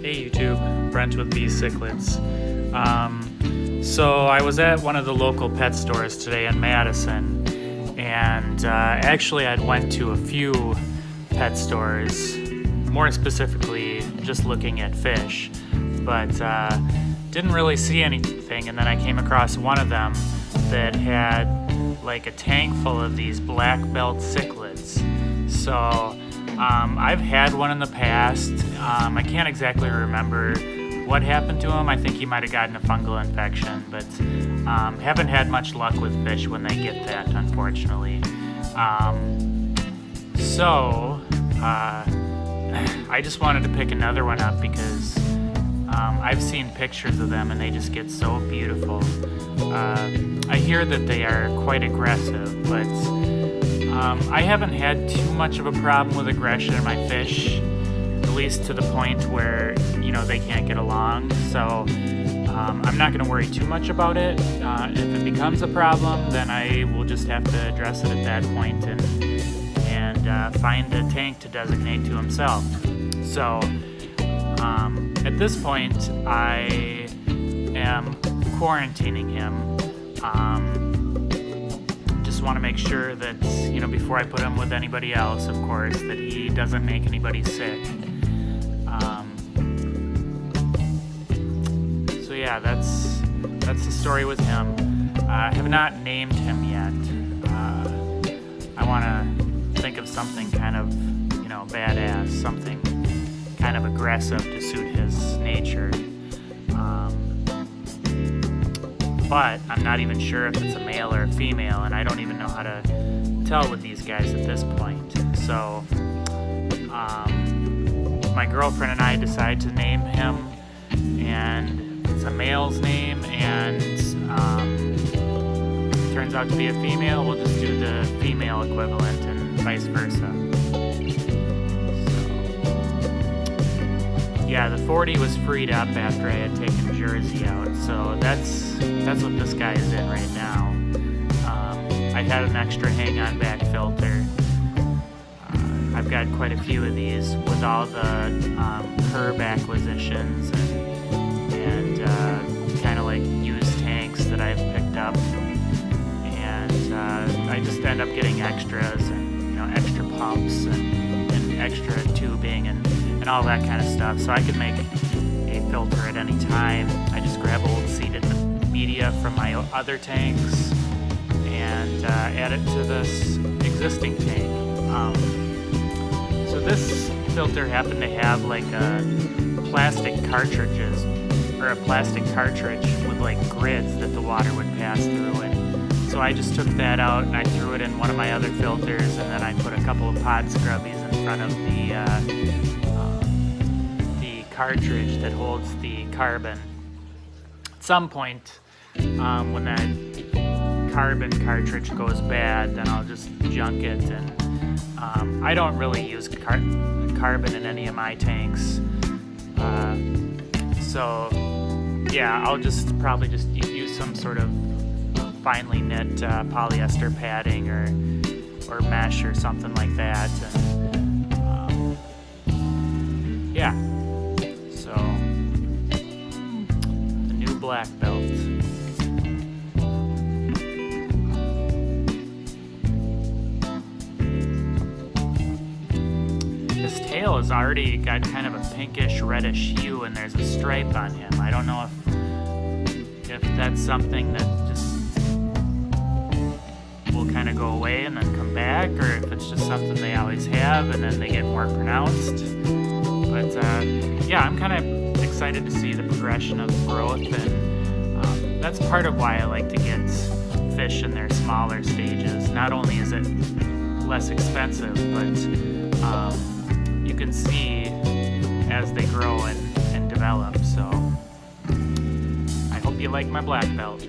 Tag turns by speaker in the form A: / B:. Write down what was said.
A: Hey YouTube, Brent with these cichlids. So I was at one of the local pet stores today in Madison, and actually I'd went to a few pet stores, more specifically just looking at fish, but didn't really see anything. And then I came across one of them that had like a tank full of these black belt cichlids. So I've had one in the past. I can't exactly remember what happened to him. I think he might have gotten a fungal infection, but haven't had much luck with fish when they get that, unfortunately. So I just wanted to pick another one up because I've seen pictures of them and they just get so beautiful. I hear that they are quite aggressive, but I haven't had too much of a problem with aggression in my fish, at least to the point where, you know, they can't get along. So I'm not going to worry too much about it. If it becomes a problem, then I will just have to address it at that point and find a tank to designate to himself. So at this point, I am quarantining him. Just want to make sure that, you know, before I put him with anybody else, of course, that he doesn't make anybody sick. So yeah, that's the story with him. I have not named him yet. I want to think of something kind of, you know, badass, something kind of aggressive to suit his nature. But I'm not even sure if it's a male or a female, and I don't even know how to tell with these guys at this point. So my girlfriend and I decided to name him, and it's a male's name, and if it turns out to be a female, we'll just do the female equivalent and vice versa. Yeah, the 40 was freed up after I had taken Jersey out, so that's what this guy is in right now. I had an extra hang-on back filter. I've got quite a few of these with all the curb acquisitions and kind of like used tanks that I've picked up, and I just end up getting extras and, you know, extra pumps and extra tubing and all that kind of stuff, so I can make a filter at any time. I just grab old seeded media from my other tanks and add it to this existing tank. So this filter happened to have like a plastic cartridges, or a plastic cartridge with like grids that the water would pass through, and so I just took that out and I threw it in one of my other filters, and then I put a couple of pod scrubbies in front of the cartridge that holds the carbon. At some point, when that carbon cartridge goes bad, then I'll just junk it, and I don't really use carbon in any of my tanks, so yeah, I'll just probably just use some sort of finely knit polyester padding or mesh or something like that, and yeah. So, the new black belt. His tail has already got kind of a pinkish reddish hue, and there's a stripe on him. I don't know if that's something that just will kind of go away and then come back, or if it's just something they always have and then they get more pronounced. But yeah, I'm kind of excited to see the progression of growth, and that's part of why I like to get fish in their smaller stages. Not only is it less expensive, but you can see as they grow and develop. So I hope you like my black belt.